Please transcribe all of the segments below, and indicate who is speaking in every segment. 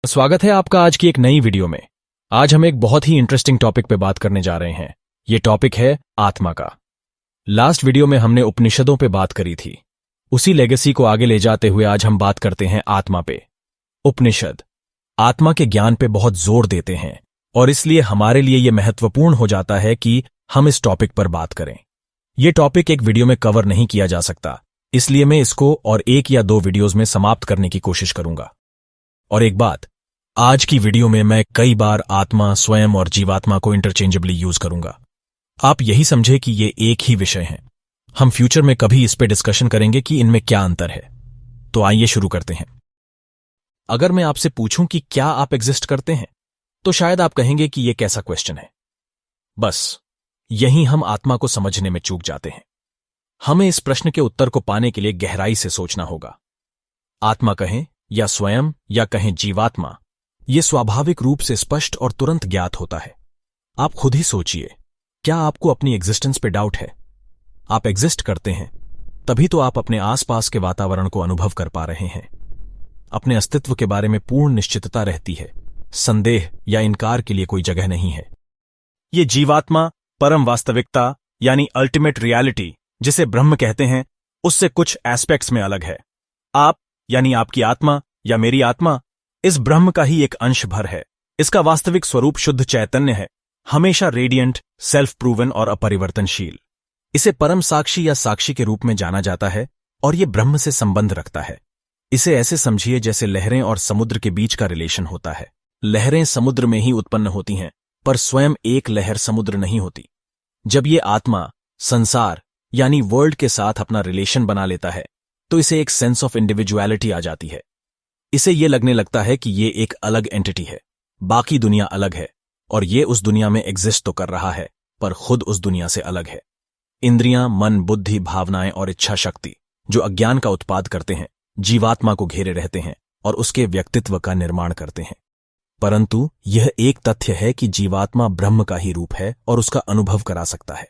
Speaker 1: स्वागत है आपका आज की एक नई वीडियो में। आज हम एक बहुत ही इंटरेस्टिंग टॉपिक पे बात करने जा रहे हैं। ये टॉपिक है आत्मा का। लास्ट वीडियो में हमने उपनिषदों पे बात करी थी। उसी लेगेसी को आगे ले जाते हुए आज हम बात करते हैं आत्मा पे। उपनिषद आत्मा के ज्ञान पे बहुत जोर देते हैं और इसलिए हमारे लिए ये महत्वपूर्ण हो जाता है कि हम इस टॉपिक पर बात करें। ये टॉपिक एक वीडियो में कवर नहीं किया जा सकता, इसलिए मैं इसको और एक या दो वीडियोज में समाप्त करने की कोशिश करूंगा। और एक बात, आज की वीडियो में मैं कई बार आत्मा, स्वयं और जीवात्मा को इंटरचेंजेबली यूज करूंगा। आप यही समझे कि ये एक ही विषय है। हम फ्यूचर में कभी इस पे डिस्कशन करेंगे कि इनमें क्या अंतर है। तो आइए शुरू करते हैं। अगर मैं आपसे पूछूं कि क्या आप एग्जिस्ट करते हैं, तो शायद आप कहेंगे कि यह कैसा क्वेश्चन है। बस यहीं हम आत्मा को समझने में चूक जाते हैं। हमें इस प्रश्न के उत्तर को पाने के लिए गहराई से सोचना होगा। आत्मा कहें या स्वयं या कहें जीवात्मा, यह स्वाभाविक रूप से स्पष्ट और तुरंत ज्ञात होता है। आप खुद ही सोचिए, क्या आपको अपनी एग्जिस्टेंस पे डाउट है? आप एग्जिस्ट करते हैं, तभी तो आप अपने आसपास के वातावरण को अनुभव कर पा रहे हैं। अपने अस्तित्व के बारे में पूर्ण निश्चितता रहती है। संदेह या इनकार के लिए कोई जगह नहीं है। ये जीवात्मा परम वास्तविकता यानी अल्टीमेट रियलिटी, जिसे ब्रह्म कहते हैं, उससे कुछ एस्पेक्ट्स में अलग है। आप यानी आपकी आत्मा या मेरी आत्मा इस ब्रह्म का ही एक अंश भर है। इसका वास्तविक स्वरूप शुद्ध चैतन्य है, हमेशा रेडियंट, सेल्फ प्रूवन और अपरिवर्तनशील। इसे परम साक्षी या साक्षी के रूप में जाना जाता है और यह ब्रह्म से संबंध रखता है। इसे ऐसे समझिए जैसे लहरें और समुद्र के बीच का रिलेशन होता है। लहरें समुद्र में ही उत्पन्न होती हैं, पर स्वयं एक लहर समुद्र नहीं होती। जब ये आत्मा संसार यानी वर्ल्ड के साथ अपना रिलेशन बना लेता है, तो इसे एक सेंस ऑफ इंडिविजुअलिटी आ जाती है। इसे ये लगने लगता है कि ये एक अलग एंटिटी है, बाकी दुनिया अलग है और ये उस दुनिया में एग्जिस्ट तो कर रहा है, पर खुद उस दुनिया से अलग है। इंद्रियां, मन, बुद्धि, भावनाएं और इच्छा शक्ति जो अज्ञान का उत्पाद करते हैं, जीवात्मा को घेरे रहते हैं और उसके व्यक्तित्व का निर्माण करते हैं। परंतु यह एक तथ्य है कि जीवात्मा ब्रह्म का ही रूप है और उसका अनुभव करा सकता है।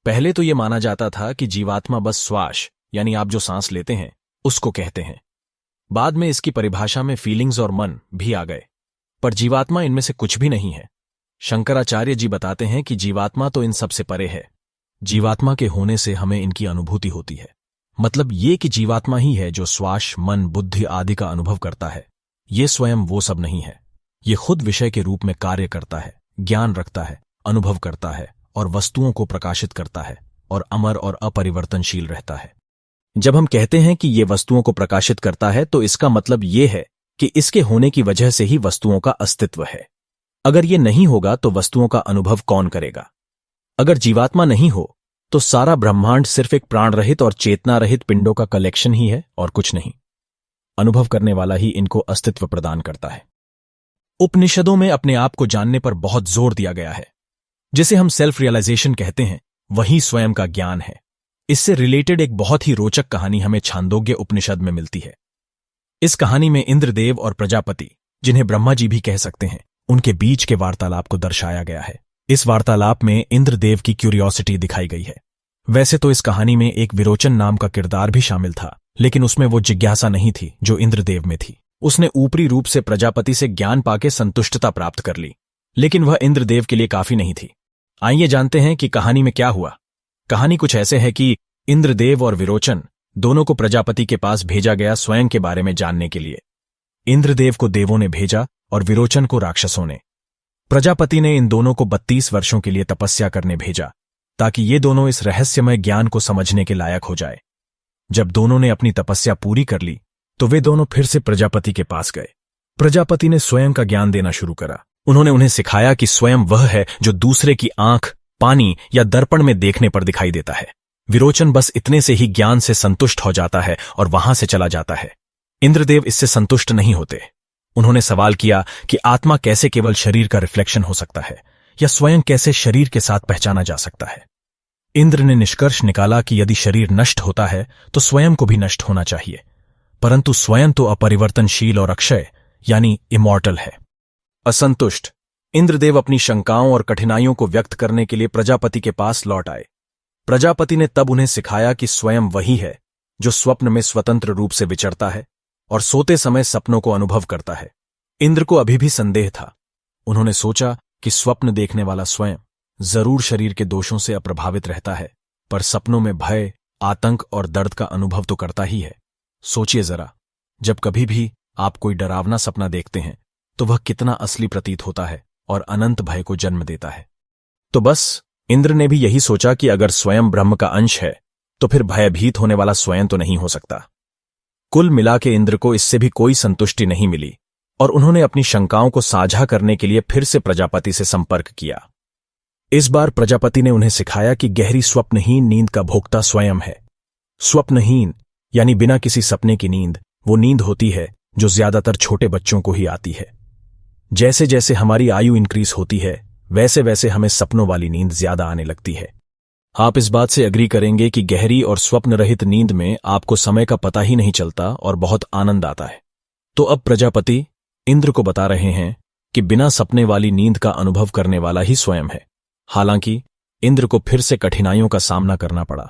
Speaker 1: पहले तो यह माना जाता था कि जीवात्मा बस श्वास यानी आप जो सांस लेते हैं उसको कहते हैं। बाद में इसकी परिभाषा में फीलिंग्स और मन भी आ गए, पर जीवात्मा इनमें से कुछ भी नहीं है। शंकराचार्य जी बताते हैं कि जीवात्मा तो इन सब से परे है। जीवात्मा के होने से हमें इनकी अनुभूति होती है। मतलब ये कि जीवात्मा ही है जो श्वास, मन, बुद्धि आदि का अनुभव करता है। ये स्वयं वो सब नहीं है। ये खुद विषय के रूप में कार्य करता है, ज्ञान रखता है, अनुभव करता है और वस्तुओं को प्रकाशित करता है और अमर और अपरिवर्तनशील रहता है। जब हम कहते हैं कि ये वस्तुओं को प्रकाशित करता है, तो इसका मतलब ये है कि इसके होने की वजह से ही वस्तुओं का अस्तित्व है। अगर ये नहीं होगा तो वस्तुओं का अनुभव कौन करेगा? अगर जीवात्मा नहीं हो तो सारा ब्रह्मांड सिर्फ एक प्राण रहित और चेतना रहित पिंडों का कलेक्शन ही है और कुछ नहीं। अनुभव करने वाला ही इनको अस्तित्व प्रदान करता है। उपनिषदों में अपने आप को जानने पर बहुत जोर दिया गया है। जिसे हम सेल्फ रियलाइजेशन कहते हैं, वही स्वयं का ज्ञान है। इससे रिलेटेड एक बहुत ही रोचक कहानी हमें छांदोग्य उपनिषद में मिलती है। इस कहानी में इंद्रदेव और प्रजापति, जिन्हें ब्रह्मा जी भी कह सकते हैं, उनके बीच के वार्तालाप को दर्शाया गया है। इस वार्तालाप में इंद्रदेव की क्यूरियोसिटी दिखाई गई है। वैसे तो इस कहानी में एक विरोचन नाम का किरदार भी शामिल था, लेकिन उसमें वो जिज्ञासा नहीं थी जो इंद्रदेव में थी। उसने ऊपरी रूप से प्रजापति से ज्ञान पाके संतुष्टता प्राप्त कर ली, लेकिन वह इंद्रदेव के लिए काफी नहीं थी। आइए जानते हैं कि कहानी में क्या हुआ। कहानी कुछ ऐसे है कि इंद्रदेव और विरोचन दोनों को प्रजापति के पास भेजा गया स्वयं के बारे में जानने के लिए। इंद्रदेव को देवों ने भेजा और विरोचन को राक्षसों ने। प्रजापति ने इन दोनों को 32 वर्षों के लिए तपस्या करने भेजा, ताकि ये दोनों इस रहस्यमय ज्ञान को समझने के लायक हो जाए। जब दोनों ने अपनी तपस्या पूरी कर ली, तो वे दोनों फिर से प्रजापति के पास गए। प्रजापति ने स्वयं का ज्ञान देना शुरू करा। उन्होंने उन्हें सिखाया कि स्वयं वह है जो दूसरे की आंख, पानी या दर्पण में देखने पर दिखाई देता है। विरोचन बस इतने से ही ज्ञान से संतुष्ट हो जाता है और वहां से चला जाता है। इंद्रदेव इससे संतुष्ट नहीं होते। उन्होंने सवाल किया कि आत्मा कैसे केवल शरीर का रिफ्लेक्शन हो सकता है, या स्वयं कैसे शरीर के साथ पहचाना जा सकता है। इंद्र ने निष्कर्ष निकाला कि यदि शरीर नष्ट होता है तो स्वयं को भी नष्ट होना चाहिए, परंतु स्वयं तो अपरिवर्तनशील और अक्षय यानी इमॉर्टल है। असंतुष्ट इंद्रदेव अपनी शंकाओं और कठिनाइयों को व्यक्त करने के लिए प्रजापति के पास लौट आए। प्रजापति ने तब उन्हें सिखाया कि स्वयं वही है जो स्वप्न में स्वतंत्र रूप से विचरता है और सोते समय सपनों को अनुभव करता है। इंद्र को अभी भी संदेह था। उन्होंने सोचा कि स्वप्न देखने वाला स्वयं जरूर शरीर के दोषों से अप्रभावित रहता है, पर सपनों में भय, आतंक और दर्द का अनुभव तो करता ही है। सोचिए जरा, जब कभी भी आप कोई डरावना सपना देखते हैं तो वह कितना असली प्रतीत होता है और अनंत भय को जन्म देता है। तो बस इंद्र ने भी यही सोचा कि अगर स्वयं ब्रह्म का अंश है तो फिर भयभीत होने वाला स्वयं तो नहीं हो सकता। कुल मिला के इंद्र को इससे भी कोई संतुष्टि नहीं मिली और उन्होंने अपनी शंकाओं को साझा करने के लिए फिर से प्रजापति से संपर्क किया। इस बार प्रजापति ने उन्हें सिखाया कि गहरी स्वप्नहीन नींद का भोक्ता स्वयं है। स्वप्नहीन यानी बिना किसी सपने की नींद वो नींद होती है जो ज्यादातर छोटे बच्चों को ही आती है। जैसे जैसे हमारी आयु इंक्रीज होती है वैसे वैसे हमें सपनों वाली नींद ज्यादा आने लगती है। आप इस बात से अग्री करेंगे कि गहरी और स्वप्न रहित नींद में आपको समय का पता ही नहीं चलता और बहुत आनंद आता है। तो अब प्रजापति इंद्र को बता रहे हैं कि बिना सपने वाली नींद का अनुभव करने वाला ही स्वयं है। हालांकि इंद्र को फिर से कठिनाइयों का सामना करना पड़ा,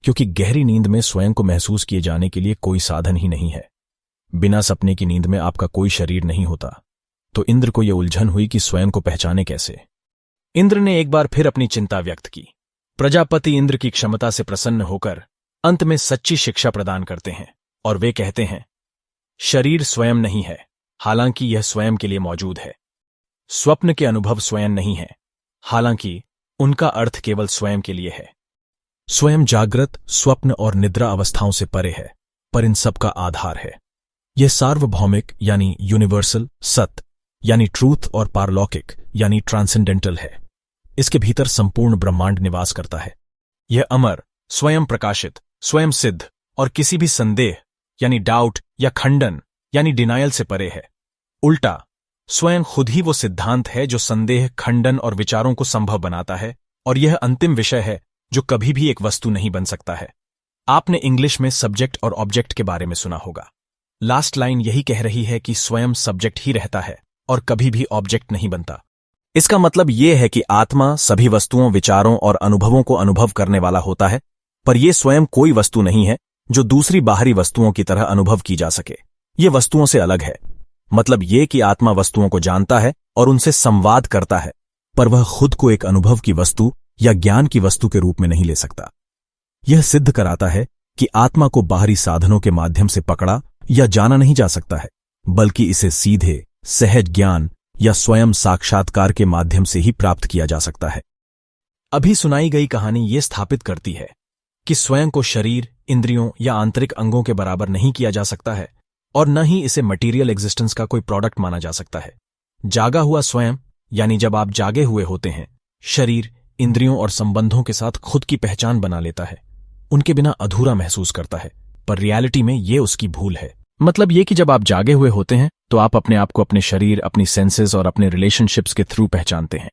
Speaker 1: क्योंकि गहरी नींद में स्वयं को महसूस किए जाने के लिए कोई साधन ही नहीं है। बिना सपने की नींद में आपका कोई शरीर नहीं होता। तो इंद्र को यह उलझन हुई कि स्वयं को पहचाने कैसे। इंद्र ने एक बार फिर अपनी चिंता व्यक्त की। प्रजापति इंद्र की क्षमता से प्रसन्न होकर अंत में सच्ची शिक्षा प्रदान करते हैं और वे कहते हैं, शरीर स्वयं नहीं है, हालांकि यह स्वयं के लिए मौजूद है। स्वप्न के अनुभव स्वयं नहीं है, हालांकि उनका अर्थ केवल स्वयं के लिए है। स्वयं जागृत, स्वप्न और निद्रा अवस्थाओं से परे है, पर इन सब का आधार है। यह सार्वभौमिक यानी यूनिवर्सल, सत्य यानी ट्रूथ और पारलौकिक यानी ट्रांसेंडेंटल है। इसके भीतर संपूर्ण ब्रह्मांड निवास करता है। यह अमर, स्वयं प्रकाशित, स्वयं सिद्ध और किसी भी संदेह यानी डाउट या खंडन यानी डिनायल से परे है। उल्टा, स्वयं खुद ही वो सिद्धांत है जो संदेह, खंडन और विचारों को संभव बनाता है, और यह अंतिम विषय है जो कभी भी एक वस्तु नहीं बन सकता है। आपने इंग्लिश में सब्जेक्ट और ऑब्जेक्ट के बारे में सुना होगा। लास्ट लाइन यही कह रही है कि स्वयं सब्जेक्ट ही रहता है और कभी भी ऑब्जेक्ट नहीं बनता। इसका मतलब यह है कि आत्मा सभी वस्तुओं, विचारों और अनुभवों को अनुभव करने वाला होता है, पर यह स्वयं कोई वस्तु नहीं है जो दूसरी बाहरी वस्तुओं की तरह अनुभव की जा सके। यह वस्तुओं से अलग है। मतलब यह कि आत्मा वस्तुओं को जानता है और उनसे संवाद करता है, पर वह खुद को एक अनुभव की वस्तु या ज्ञान की वस्तु के रूप में नहीं ले सकता। यह सिद्ध कराता है कि आत्मा को बाहरी साधनों के माध्यम से पकड़ा या जाना नहीं जा सकता है, बल्कि इसे सीधे, सहज ज्ञान या स्वयं साक्षात्कार के माध्यम से ही प्राप्त किया जा सकता है। अभी सुनाई गई कहानी यह स्थापित करती है कि स्वयं को शरीर, इंद्रियों या आंतरिक अंगों के बराबर नहीं किया जा सकता है और न ही इसे मटीरियल एग्जिस्टेंस का कोई प्रोडक्ट माना जा सकता है। जागा हुआ स्वयं यानी जब आप जागे हुए होते हैं, शरीर, इंद्रियों और संबंधों के साथ खुद की पहचान बना लेता है, उनके बिना अधूरा महसूस करता है, पर रियलिटी में ये उसकी भूल है। मतलब ये कि जब आप जागे हुए होते हैं तो आप अपने आप को अपने शरीर, अपनी सेंसेस और अपने रिलेशनशिप्स के थ्रू पहचानते हैं।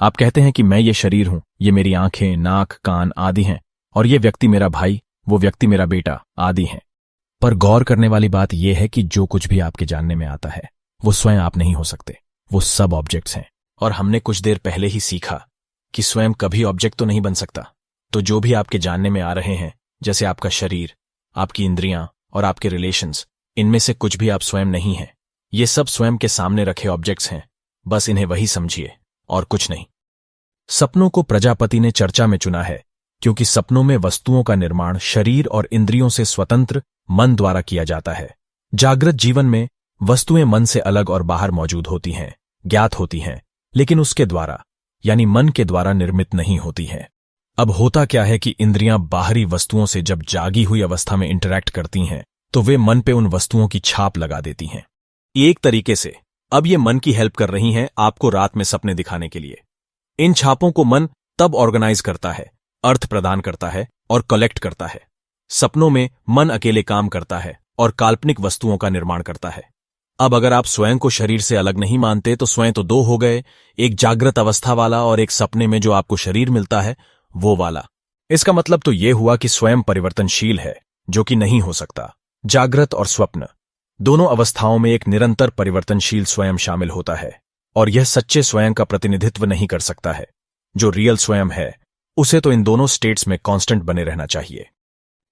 Speaker 1: आप कहते हैं कि मैं ये शरीर हूं, ये मेरी आंखें, नाक, कान आदि हैं, और ये व्यक्ति मेरा भाई, वो व्यक्ति मेरा बेटा आदि हैं। पर गौर करने वाली बात यह है कि जो कुछ भी आपके जानने में आता है वो स्वयं आप नहीं हो सकते, वो सब ऑब्जेक्ट्स हैं। और हमने कुछ देर पहले ही सीखा कि स्वयं कभी ऑब्जेक्ट तो नहीं बन सकता। तो जो भी आपके जानने में आ रहे हैं, जैसे आपका शरीर, आपकी इंद्रियां और आपके रिलेशंस, इनमें से कुछ भी आप स्वयं नहीं हैं। ये सब स्वयं के सामने रखे ऑब्जेक्ट्स हैं, बस इन्हें वही समझिए और कुछ नहीं। सपनों को प्रजापति ने चर्चा में चुना है क्योंकि सपनों में वस्तुओं का निर्माण शरीर और इंद्रियों से स्वतंत्र मन द्वारा किया जाता है। जागृत जीवन में वस्तुएं मन से अलग और बाहर मौजूद होती हैं, ज्ञात होती हैं, लेकिन उसके द्वारा यानी मन के द्वारा निर्मित नहीं होती हैं। अब होता क्या है कि इंद्रियां बाहरी वस्तुओं से जब जागी हुई अवस्था में इंटरैक्ट करती हैं तो वे मन पे उन वस्तुओं की छाप लगा देती हैं। एक तरीके से अब ये मन की हेल्प कर रही हैं आपको रात में सपने दिखाने के लिए। इन छापों को मन तब ऑर्गेनाइज करता है, अर्थ प्रदान करता है और कलेक्ट करता है। सपनों में मन अकेले काम करता है और काल्पनिक वस्तुओं का निर्माण करता है। अब अगर आप स्वयं को शरीर से अलग नहीं मानते तो स्वयं तो दो हो गए, एक जागृत अवस्था वाला और एक सपने में जो आपको शरीर मिलता है वो वाला। इसका मतलब तो ये हुआ कि स्वयं परिवर्तनशील है, जो कि नहीं हो सकता। जागृत और स्वप्न दोनों अवस्थाओं में एक निरंतर परिवर्तनशील स्वयं शामिल होता है, और यह सच्चे स्वयं का प्रतिनिधित्व नहीं कर सकता है। जो रियल स्वयं है उसे तो इन दोनों स्टेट्स में कांस्टेंट बने रहना चाहिए।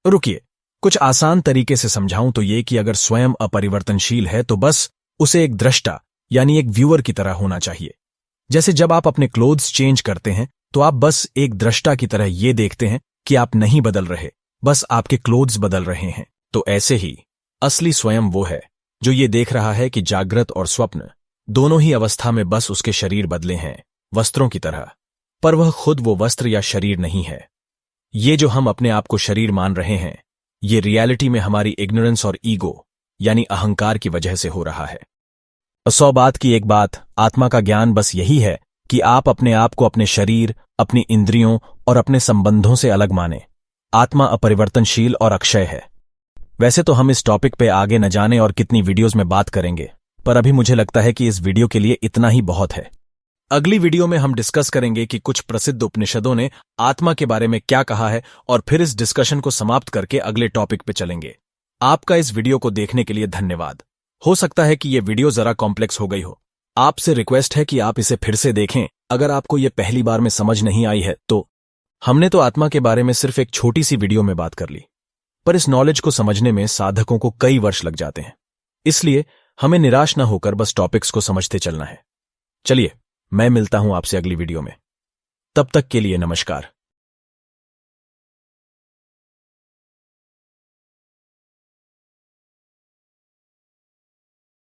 Speaker 1: रुकिए, कुछ आसान तरीके से समझाऊं तो ये कि अगर स्वयं अपरिवर्तनशील है तो बस उसे एक दृष्टा यानी एक व्यूअर की तरह होना चाहिए। जैसे जब आप अपने क्लोथ्स चेंज करते हैं तो आप बस एक दृष्टा की तरह ये देखते हैं कि आप नहीं बदल रहे, बस आपके क्लोथ्स बदल रहे हैं। तो ऐसे ही असली स्वयं वो है जो ये देख रहा है कि जागृत और स्वप्न दोनों ही अवस्था में बस उसके शरीर बदले हैं, वस्त्रों की तरह, पर वह खुद वो वस्त्र या शरीर नहीं है। ये जो हम अपने आप को शरीर मान रहे हैं, ये रियलिटी में हमारी इग्नोरेंस और ईगो यानी अहंकार की वजह से हो रहा है। 100 बात की एक बात, आत्मा का ज्ञान बस यही है कि आप अपने आप को अपने शरीर, अपनी इंद्रियों और अपने संबंधों से अलग माने। आत्मा अपरिवर्तनशील और अक्षय है। वैसे तो हम इस टॉपिक पे आगे न जाने और कितनी वीडियोस में बात करेंगे, पर अभी मुझे लगता है कि इस वीडियो के लिए इतना ही बहुत है। अगली वीडियो में हम डिस्कस करेंगे कि कुछ प्रसिद्ध उपनिषदों ने आत्मा के बारे में क्या कहा है और फिर इस डिस्कशन को समाप्त करके अगले टॉपिक पे चलेंगे। आपका इस वीडियो को देखने के लिए धन्यवाद। हो सकता है कि यह वीडियो जरा कॉम्प्लेक्स हो गई हो। आपसे रिक्वेस्ट है कि आप इसे फिर से देखें अगर आपको यह पहली बार में समझ नहीं आई है तो। हमने तो आत्मा के बारे में सिर्फ एक छोटी सी वीडियो में बात कर ली, पर इस नॉलेज को समझने में साधकों को कई वर्ष लग जाते हैं। इसलिए हमें निराश न होकर बस टॉपिक्स को समझते चलना है। चलिए, मैं मिलता हूं आपसे अगली वीडियो में। तब तक के लिए नमस्कार।